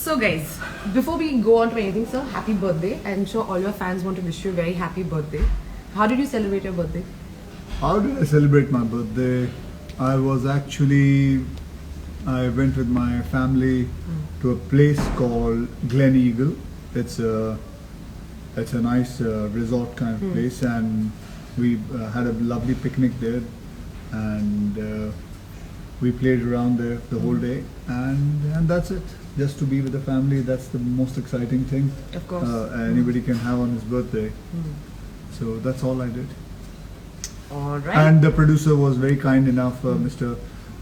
So guys, before we go on to anything, sir, happy birthday. I'm sure all your fans want to wish you a very happy birthday. How did you celebrate your birthday? How did I celebrate my birthday? I was actually, I went with my family to a place called Glen Eagle. It's a nice resort kind of place, and we had a lovely picnic there, and we played around there the whole day, and that's it. Just to be with the family, that's the most exciting thing. Of course. Anybody can have on his birthday. So that's all I did. All right. And the producer was very kind enough, Mr.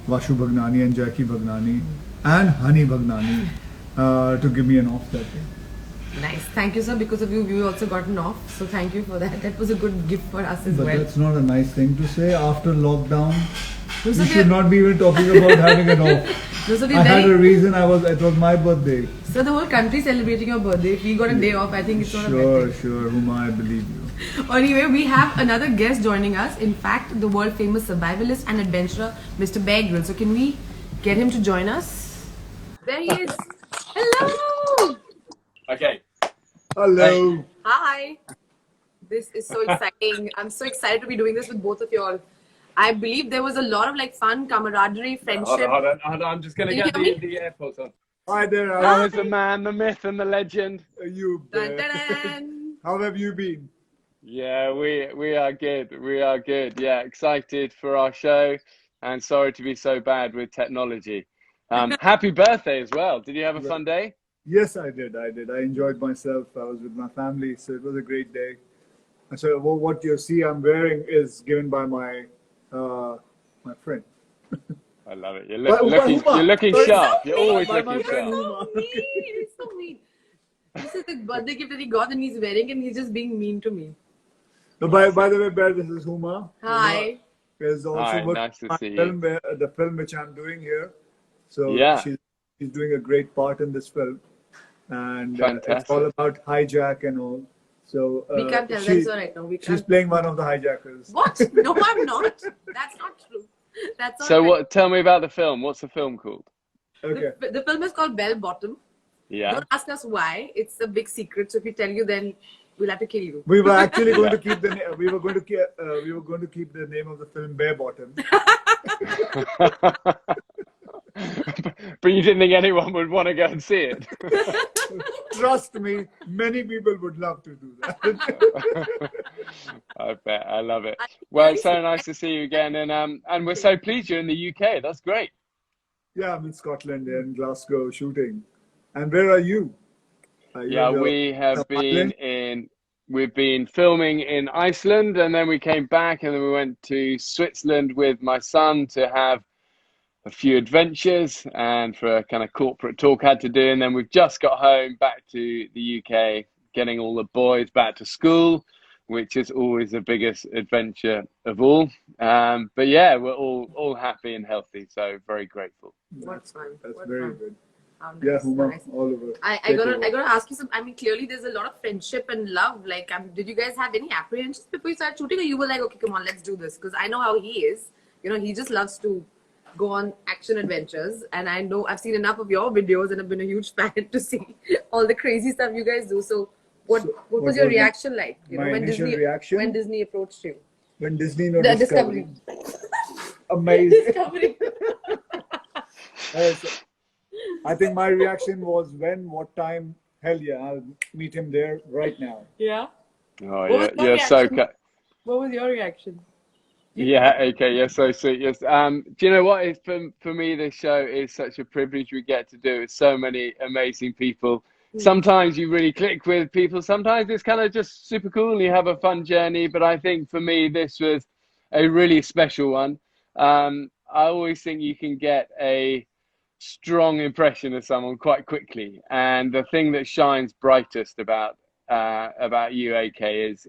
Vashu Bhagnani and Jackie Bhagnani and Hani Bhagnani, to give me an off that day. Nice. Thank you, sir. Because of you, we also got an off. So thank you for that. That was a good gift for us as But well. that's not a nice thing to say after lockdown. No, sir, We should not be even talking about having an off. No, sir, I had a reason. It was my birthday. So the whole country celebrating your birthday. If we got a day off, I think it's not a bad thing. Sure, Huma, I believe you. Anyway, we have another guest joining us. In fact, the world famous survivalist and adventurer, Mr. Bear Grylls. So can we get him to join us? There he is. Hello. Okay. Hello. Hi. This is so exciting. I'm so excited to be doing this with both of you all. I believe there was a lot of like fun, camaraderie, friendship. Hold on. I'm just going to get Can you hear the AirPods on. Hi there. How is the man, the myth, and the legend? You Dun, there? dun, dun. How have you been? Yeah, we are good. We are good. Yeah, excited for our show, and sorry to be so bad with technology. Happy birthday as well. Did you have a fun day? Yes, I did. I enjoyed myself. I was with my family, so it was a great day. And so what you see I'm wearing is given by my friend. I love it. You're Huma. looking Sorry, sharp. so You're always my looking friend sharp. Huma. So mean. It's so mean. This is the birthday gift that he got and he's wearing and he's just being mean to me. No, by the way, Bear, this is Huma. Hi. Huma is also Hi, working nice to on see you. the film which I'm doing here. So Yeah. she's doing a great part in this film, and it's Fantastic. all about hijack and all. So We can't tell them so right now. We she's can't. playing one of the hijackers. What? No, I'm not. That's not true. That's not So right. what? Tell me about the film. What's the film called? Okay. The film is called Bell Bottom. Yeah. Don't ask us why. It's a big secret. So if we tell you, then we'll have to kill you. We were actually going to keep we were going to keep the name of the film Bare Bottom. But you didn't think anyone would want to go and see it. Trust me, many people would love to do that. I bet. I love it. Well, it's so nice to see you again, and we're so pleased you're in the UK. That's great. Yeah, I'm in Scotland and Glasgow shooting. And where are you? Are you Yeah, in the- we have Ireland? we've been filming in Iceland, and then we came back, and then we went to Switzerland with my son to have a few adventures and for a kind of corporate talk I had to do. And then we've just got home back to the UK, getting all the boys back to school, which is always the biggest adventure of all. But yeah, we're all happy and healthy, so very grateful. What's fun? That's What's very fun? good. How nice, Yeah, how Huma, nice. all over. I gotta ask you some. I mean, clearly there's a lot of friendship and love. Like, did you guys have any apprehensions before you started shooting, or you were like, okay, come on, let's do this? Because I know how he is. You know, he just loves to go on action adventures, and I know I've seen enough of your videos, and I've been a huge fan to see all the crazy stuff you guys do. So, what was your reaction like? You know, my when initial Disney reaction? when Disney approached you? When Disney, no The Discovery. Discovery. Amazing. Discovery. Yes. I think my reaction was what time? Hell yeah, I'll meet him there right now. Yeah. Oh, What was yeah, your you're so reaction? What was your reaction? yeah, okay, you're so sweet. Yes. Do you know what? It's for me, this show is such a privilege we get to do with so many amazing people. Sometimes you really click with people. Sometimes it's kind of just super cool and you have a fun journey. But I think for me, this was a really special one. I always think you can get a strong impression of someone quite quickly, and the thing that shines brightest about you, AK, is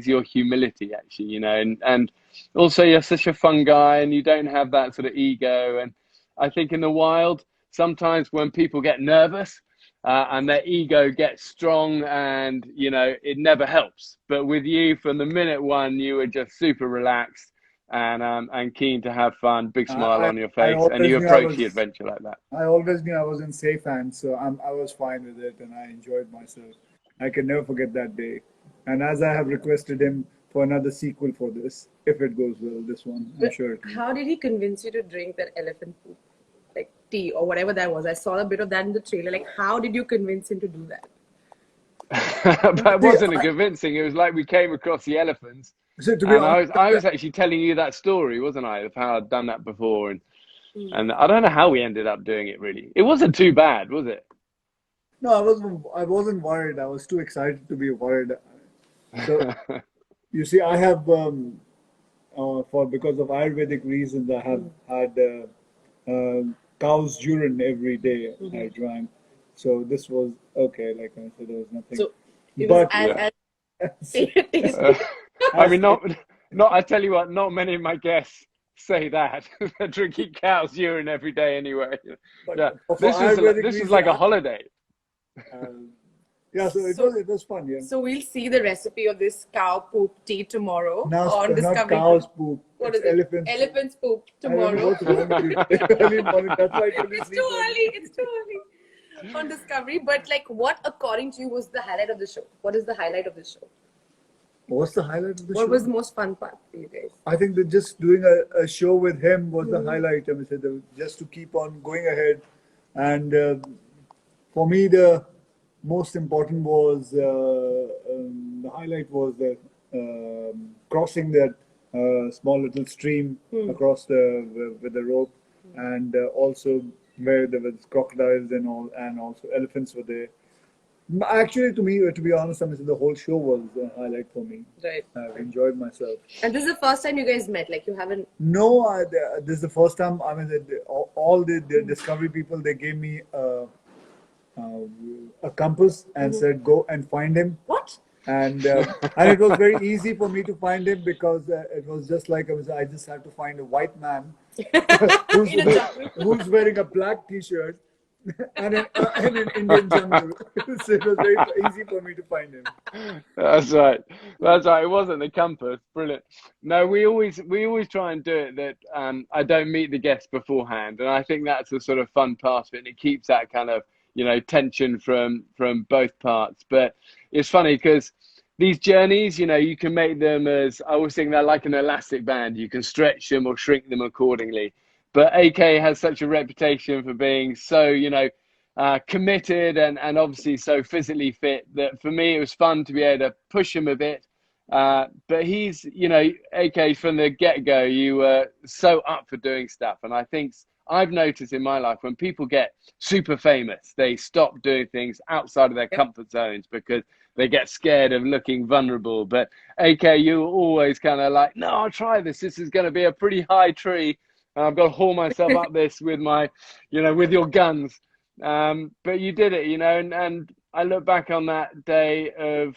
your humility, actually, you know, and also you're such a fun guy and you don't have that sort of ego. And I think in the wild, sometimes when people get nervous and their ego gets strong, and you know, it never helps. But with you, from the minute one, you were just super relaxed, and keen to have fun, big smile I, on your I face, and always you knew I approach the was. adventure like that. I always knew I was in safe hands, so I was fine with it, and I enjoyed myself. I can never forget that day. And as I have requested him for another sequel for this, if it goes well, this one, I'm But sure it will. how did he convince you to drink that elephant poop, like tea or whatever that was? I saw a bit of that in the trailer. Like, how did you convince him to do that? But it See, wasn't a convincing. It was like we came across the elephants, so to be and honest, I was actually telling you that story, wasn't I, of how I'd done that before, Hmm. and I don't know how we ended up doing it. Really, it wasn't too bad, was it? no, I wasn't worried. I was too excited to be worried. So you see, I have for because of Ayurvedic reasons, I have had cow's urine every day. I drank, so this was okay. Like I said, there was nothing. So it was But Yeah. as as, Uh, I as mean, not. I tell you what, not many of my guests say that. They're drinking cow's urine every day anyway. but Yeah, for Ayurvedic this was reason, like a holiday. um, yeah. So so it was fun. Yeah. so we'll see the recipe of this cow poop tea tomorrow Now on not Discovery. cow's poop. What It's is it? elephant's poop. Elephant's poop I don't know tomorrow. what's wrong with you. Early morning. That's why I told you It's sleep too early. early. It's too early on Discovery. But like, what according to you was the highlight of the show? What is the highlight of the show? What's the highlight of the What show? was the most fun part for you guys? I think that just doing a show with him was the highlight. I mean, so just to keep on going ahead. And for me, the most important was the highlight was the crossing that small little stream across with the rope, and also where there was crocodiles and all, and also elephants were there. Actually, to be honest, I mean, the whole show was a highlight for me. Right. I've enjoyed myself. And this is the first time you guys met. Like, you haven't. No, this is the first time. I mean, all the Discovery people, they gave me a compass and said, "Go and find him." What? And it was very easy for me to find him because it was just like I just had to find a white man who's, In a jungle. who's wearing a black T-shirt and in an Indian jungle. So it was very easy for me to find him. That's right. That's right. It wasn't the compass. Brilliant. No, we always try and do it that I don't meet the guests beforehand, and I think that's the sort of fun part of it. And it keeps that kind of tension from both parts. But it's funny because these journeys, you can make them as I always think they're like an elastic band. You can stretch them or shrink them accordingly. But AK has such a reputation for being so, committed and obviously so physically fit that for me it was fun to be able to push him a bit. But he's, AK from the get-go, you were so up for doing stuff. And I think I've noticed in my life when people get super famous, they stop doing things outside of their comfort zones because they get scared of looking vulnerable. But AK, you were always kind of like, no, I'll try this. This is going to be a pretty high tree. I've got to haul myself up this with my, with your guns. But you did it, and I look back on that day of,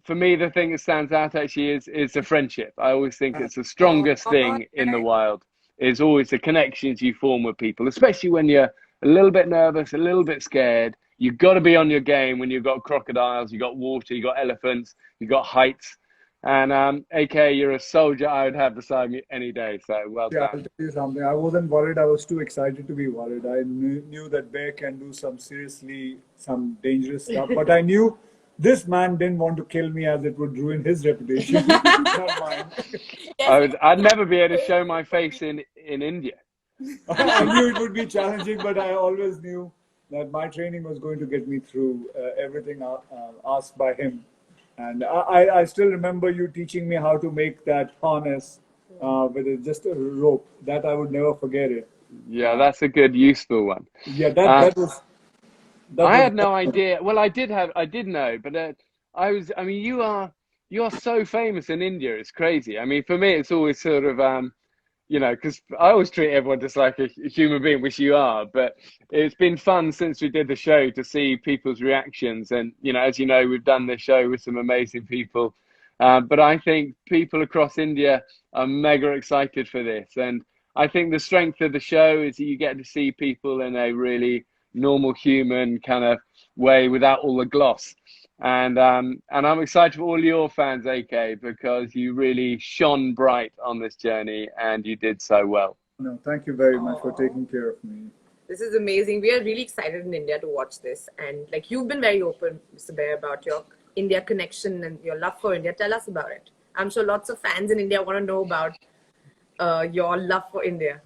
for me, the thing that stands out actually is the friendship. I always think it's the strongest thing in the wild, is always the connections you form with people, especially when you're a little bit nervous, a little bit scared. You've got to be on your game when you've got crocodiles, you've got water, you've got elephants, you've got heights. And AK, you're a soldier I would have beside me any day. So well Yeah, I'll done. tell you something. I wasn't worried. I was too excited to be worried. I knew that Bear can do some dangerous stuff, but I knew this man didn't want to kill me as it would ruin his reputation, not mine. Yes. I'd never be able to show my face in India. I knew it would be challenging, but I always knew that my training was going to get me through everything asked by him. And I still remember you teaching me how to make that harness with just a rope. That I would never forget it. Yeah, that's a good, useful one. Yeah, Uh, that was. I had no idea. Well, I did know, but I mean, you are so famous in India. It's crazy. I mean, for me, it's always sort of, because I always treat everyone just like a human being, which you are. But it's been fun since we did the show to see people's reactions. And, as you know, we've done this show with some amazing people. But I think people across India are mega excited for this. And I think the strength of the show is that you get to see people in a really normal human kind of way without all the gloss. And I'm excited for all your fans, AK, because you really shone bright on this journey and you did so well. No, thank you very much for taking care of me. This is amazing. We are really excited in India to watch this. And like you've been very open, Mr. Bear, about your India connection and your love for India. Tell us about it. I'm sure lots of fans in India want to know about your love for India.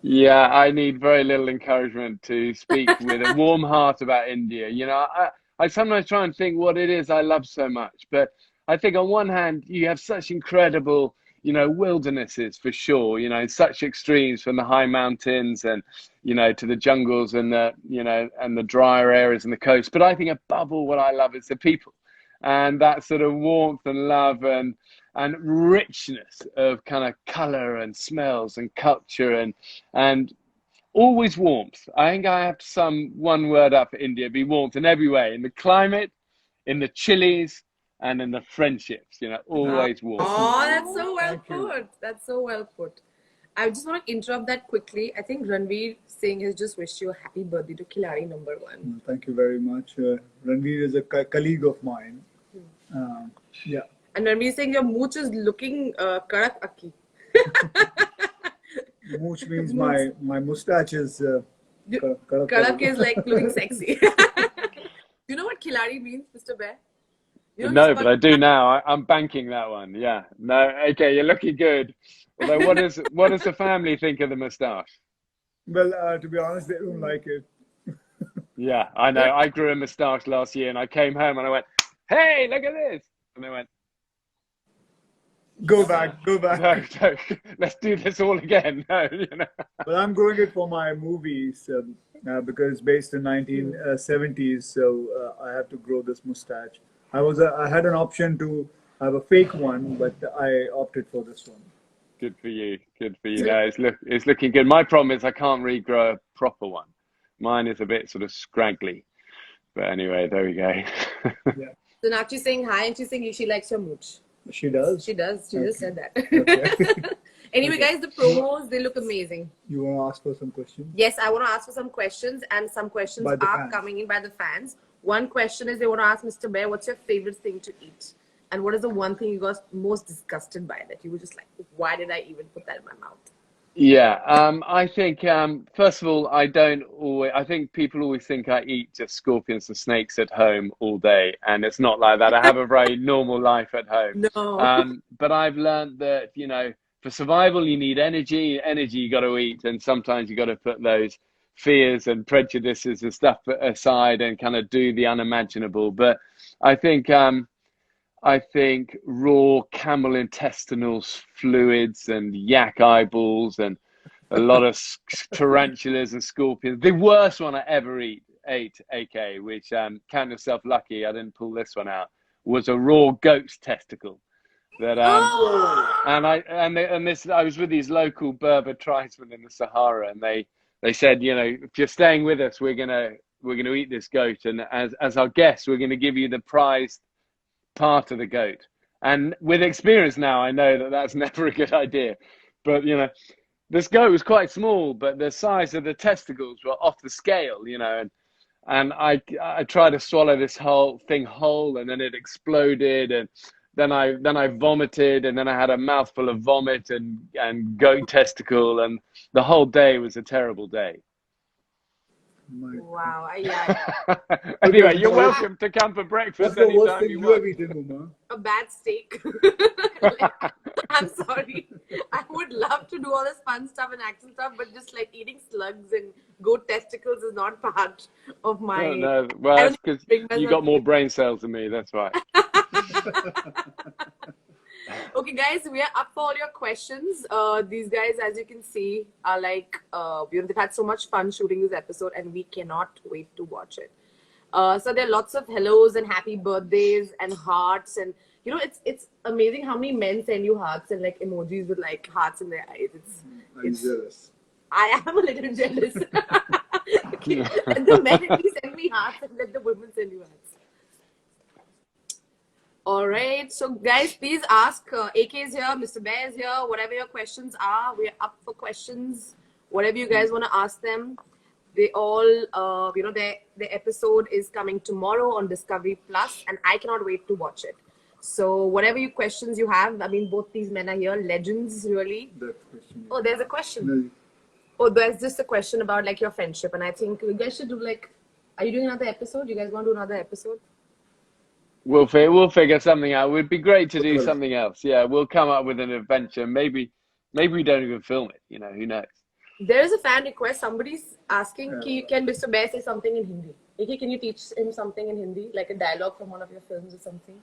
Yeah, I need very little encouragement to speak with a warm heart about India. I sometimes try and think what it is I love so much. But I think on one hand, you have such incredible, wildernesses for sure, such extremes from the high mountains and, to the jungles and and the drier areas and the coast. But I think above all, what I love is the people and that sort of warmth and love and richness of kind of color and smells and culture and always warmth. I think I have to sum one word up for India: be warmth in every way, in the climate, in the chilies, and in the friendships. Always warmth. Oh, that's so well put. That's so well put. I just want to interrupt that quickly. I think Ranveer Singh has just wished you a happy birthday to Khiladi #1. Thank you very much. Ranveer is a colleague of mine. Yeah. And Ranveer Singh, your mooch is looking karak akki. Mooch means my mustache is Karak is like looking sexy. You know what Khiladi means, Mr. Bear? No, but I do now. I'm banking that one. Yeah. No, okay, you're looking good. Although, what does the family think of the moustache? Well, to be honest, they don't like it. Yeah, I know. I grew a moustache last year, and I came home and I went, "Hey, look at this!" And they went, Go back. "No, let's do this all again." No, But I'm growing it for my movies because it's based in 1970s, so I have to grow this mustache. I had an option to have a fake one, but I opted for this one. Good for you. Good for you. No, it's looking good. My problem is I can't regrow a proper one. Mine is a bit sort of scraggly. But anyway, there we go. Yeah. So now she's saying hi and she's saying she likes your mooch. She does? She does. She just said that. Okay. Anyway, guys, the promos, they look amazing. You want to ask for some questions? Yes, I want to ask for some questions, and some questions By the are fans. coming in by the fans. One question is they want to ask Mr. Bear, what's your favorite thing to eat? And what is the one thing you got most disgusted by that you were just like, why did I even put that in my mouth? Yeah, I think first of all, I think people always think I eat just scorpions and snakes at home all day, and it's not like that. I have a very normal life at home. No. But I've learned that, for survival, you need energy. Energy you got to eat, and sometimes you got to put those fears and prejudices and stuff aside and kind of do the unimaginable. But I think raw camel intestinal fluids and yak eyeballs and a lot of tarantulas and scorpions. The worst one I ever ate, AK, which count yourself lucky I didn't pull this one out, was a raw goat's testicle. That I was with these local Berber tribesmen in the Sahara, and they said, if you're staying with us, we're gonna eat this goat, and as our guests, we're gonna give you the prized part of the goat. And with experience now, I know that that's never a good idea. But this goat was quite small, but the size of the testicles were off the scale, and I tried to swallow this whole thing whole, and then it exploded, and then I vomited, and then I had a mouthful of vomit and goat testicle, and the whole day was a terrible day. Wow. Yeah. Anyway, you're welcome to come for breakfast. What's the worst anytime thing you you want. have eaten, Huma? A bad steak. I'm sorry. I would love to do all this fun stuff and action stuff, but just like eating slugs and goat testicles is not part of my... No. Well, that's because you got more brain cells than me. That's right. Okay, guys, we are up for all your questions. These guys, as you can see, are like, they've had so much fun shooting this episode, and we cannot wait to watch it. So there are lots of hellos and happy birthdays and hearts, and it's amazing how many men send you hearts and like emojis with like hearts in their eyes. I'm jealous. I am a little jealous. Okay. Let the men at least send me hearts and let the women send you hearts. All right. So, guys, please ask. AK is here. Mr. Bear is here. Whatever your questions are, we're up for questions. Whatever you guys want to ask them. They all, their episode is coming tomorrow on Discovery Plus, and I cannot wait to watch it. So whatever questions you have, I mean, both these men are here, legends, really. That's the question. Oh, there's a question. No, Oh, there's just a question about like your friendship, and I think you guys should do like. Are you doing another episode? You guys want to do another episode? We'll figure something out. It would be great to do something else. Yeah, we'll come up with an adventure. Maybe we don't even film it. You know, who knows? There is a fan request. Somebody's asking, can Mr. Bear say something in Hindi? AK, can you teach him something in Hindi, like a dialogue from one of your films or something?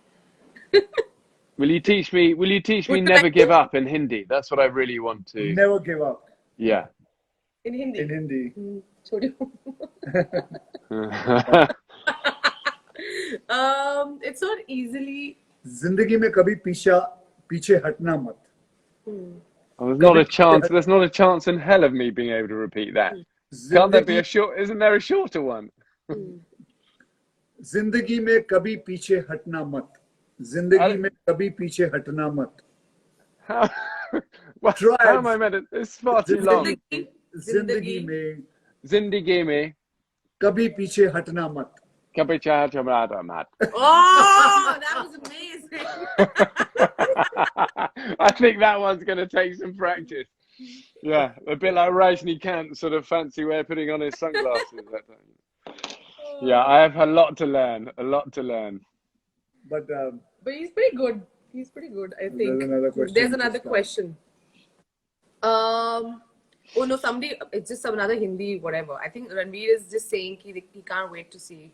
Will you teach me? Will you teach me never give up in Hindi? That's what I really want to. never give up. Yeah. In Hindi. In Hindi. Chhodi. It's not easily. जिंदगी में कभी पीछे हटना मत. There's not a chance. There's not a chance in hell of me being able to repeat that. Can't there be a short? Isn't there a shorter one? जिंदगी में कभी पीछे हटना मत. जिंदगी में कभी पीछे हटना मत. How am I meant to? It's far too long. जिंदगी में Zindagi mein कभी पीछे हटना मत. kabhi chahta mat. Oh, that was amazing. I think that one's going to take some practice. Yeah, a bit like Rajnikant, sort of fancy way of putting on his sunglasses. Yeah, I have a lot to learn. A lot to learn. But he's pretty good. He's pretty good, I think. There's another question. Oh no, somebody, it's just another Hindi, whatever. I think Ranveer is just saying he can't wait to see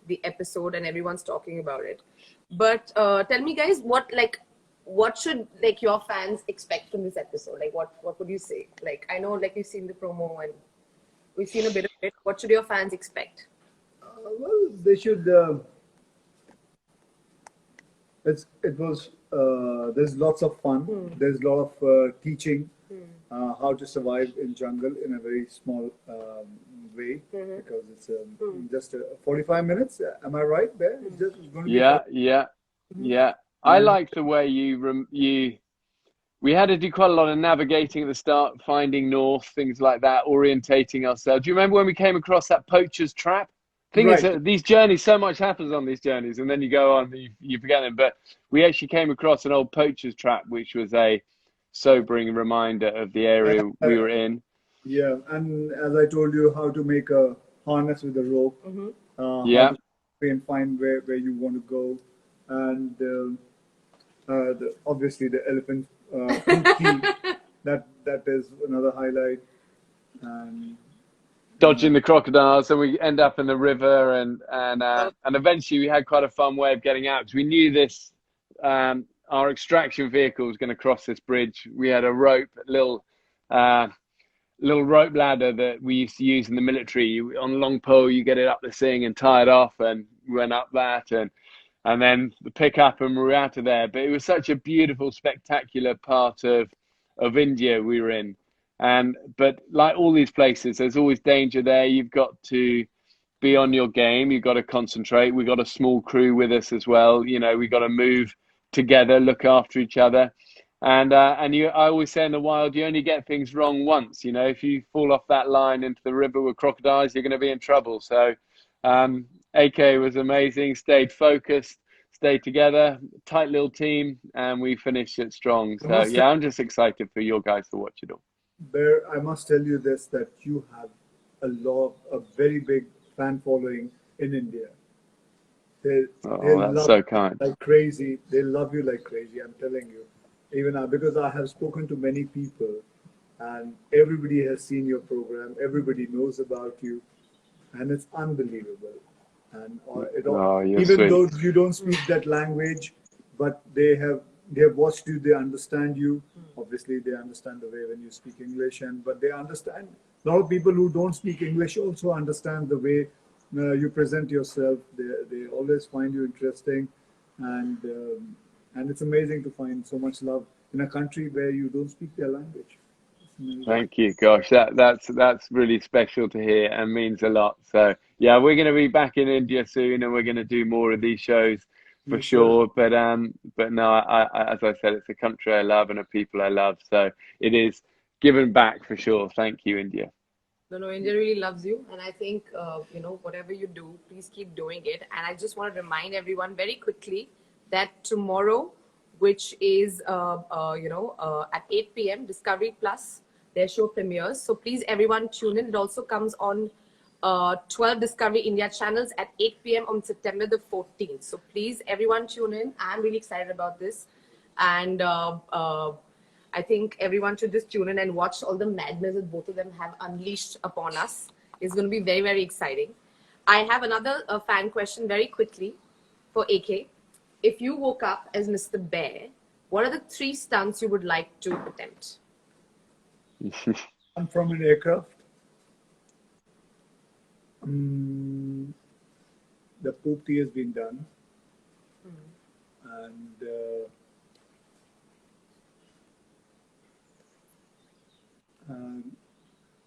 the episode and everyone's talking about it. But tell me guys, what should like your fans expect from this episode? Like what would you say? Like I know like you've seen the promo and we've seen a bit of it. What should your fans expect? Well, they should. There's lots of fun. There's a lot of teaching how to survive in jungle in a very small way because it's just 45 minutes. Am I right there? It's just going to yeah. I like the way we had to do quite a lot of navigating at the start, finding north, things like that, orientating ourselves. Do you remember when we came across that poacher's trap? Thing is that these journeys, so much happens on these journeys, and then you go on, you forget them. But we actually came across an old poacher's trap, which was a sobering reminder of the area we were in. Yeah, and as I told you, how to make a harness with a rope. And find where you want to go, and obviously the elephant key. that is another highlight. And dodging the crocodiles, and we end up in the river, and eventually we had quite a fun way of getting out because we knew this. Our extraction vehicle was going to cross this bridge. We had a rope, little rope ladder that we used to use in the military. On a long pole, you get it up the thing and tie it off, and we went up that, and then the pickup, and we were out of there. But it was such a beautiful, spectacular part of India we were in. But like all these places, there's always danger there. You've got to be on your game. You've got to concentrate. We've got a small crew with us as well. You know, we've got to move together, look after each other. I always say in the wild, you only get things wrong once. You know, if you fall off that line into the river with crocodiles, you're going to be in trouble. So AK was amazing, stayed focused, stayed together, tight little team, and we finished it strong. So yeah, I'm just excited for your guys to watch it all. Bear, I must tell you this, that you have a very big fan following in India. They that's so kind. Like crazy. They love you like crazy, I'm telling you. Even because I have spoken to many people and everybody has seen your program, everybody knows about you, and it's unbelievable. And even though you don't speak that language, but they have watched you, they understand you. Obviously, they understand the way when you speak English, but they understand. A lot of people who don't speak English also understand the way you present yourself. They always find you interesting, and it's amazing to find so much love in a country where you don't speak their language. Thank you. Gosh, that's really special to hear and means a lot. So yeah, we're going to be back in India soon, and we're going to do more of these shows for sure. But no, I as I said, it's a country I love and a people I love. So it is given back for sure. Thank you, India. No, India really loves you, and I think whatever you do, please keep doing it. And I just want to remind everyone very quickly that tomorrow, which is at 8 p.m. Discovery Plus, their show premieres. So please, everyone, tune in. It also comes on 12 Discovery India channels at 8 p.m. on September the 14th. So please, everyone, tune in. I'm really excited about this, and I think everyone should just tune in and watch all the madness that both of them have unleashed upon us. It's going to be very, very exciting. I have another fan question very quickly for AK. If you woke up as Mr. Bear, what are the 3 stunts you would like to attempt? I'm from an aircraft. The poop tea has been done. And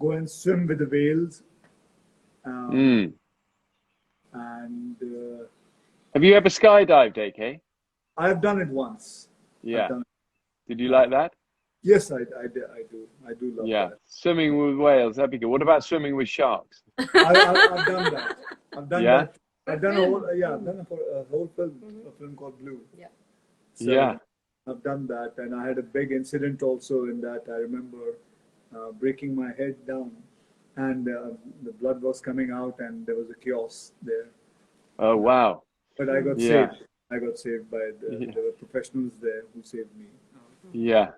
go and swim with the whales. And Have you ever skydived, AK? I have done it once. Yeah. Done it. Did you like that? Yes, I do. I do love that. Swimming with whales, that'd be good. What about swimming with sharks? I've done that. I've done Yeah? that. I've done a whole film, a film called Blue. Yeah. So Yeah. I've done that, and I had a big incident also in that. I remember breaking my head down, and the blood was coming out, and there was a chaos there. Oh, wow. But I got Yeah. saved. I got saved by there were professionals there who saved me. Yeah.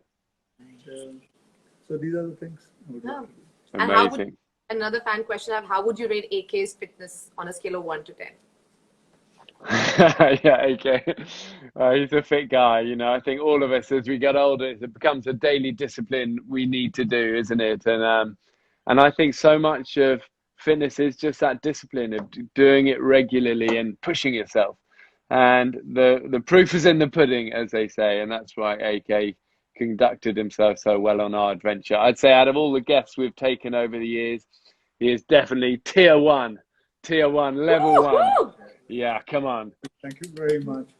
And, so these are the things I would like to do. And how would, Amazing. another fan question I have, how would you rate AK's fitness on a scale of 1 to 10? Yeah, okay. He's a fit guy, you know. I think all of us, as we get older, it becomes a daily discipline we need to do, isn't it? And I think so much of fitness is just that discipline of doing it regularly and pushing yourself. And the proof is in the pudding, as they say, and that's why AK conducted himself so well on our adventure. I'd say out of all the guests we've taken over the years, he is definitely tier one, level one. Yeah, come on. Thank you very much.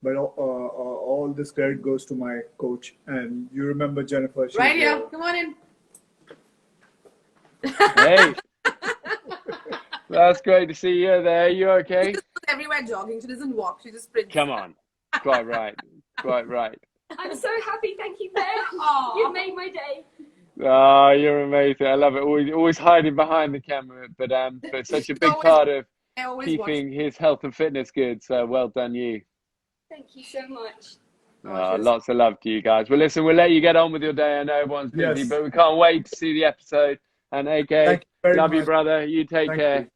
But all this credit goes to my coach. And you remember Jennifer? Right here. Come on in. Hey, that's great to see you there. You okay? She just goes everywhere jogging. She doesn't walk. She just sprints. Come on. Quite right. Quite right. I'm so happy, thank you, Bear. You've made my day. Oh, you're amazing. I love it. Always hiding behind the camera, but such a big part of keeping his health and fitness good. So well done, you. Thank you so much. Lots of love to you guys. Well, listen, we'll let you get on with your day. I know everyone's busy, but we can't wait to see the episode. And AK, love you, brother. You take care.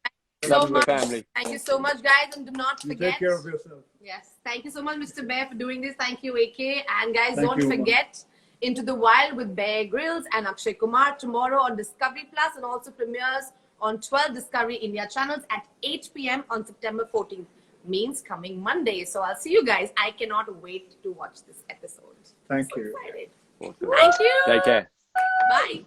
Love the family. Thank you so much, guys. And do not forget. Take care of yourself. Yes. Thank you so much, Mr. Bear, for doing this. Thank you, AK. And guys, Thank don't you, forget Into the Wild with Bear Grylls and Akshay Kumar tomorrow on Discovery Plus, and also premieres on 12 Discovery India channels at 8 p.m. on September 14th. Means coming Monday. So I'll see you guys. I cannot wait to watch this episode. Thank so you. Excited. Awesome. Thank you. Take care. Bye.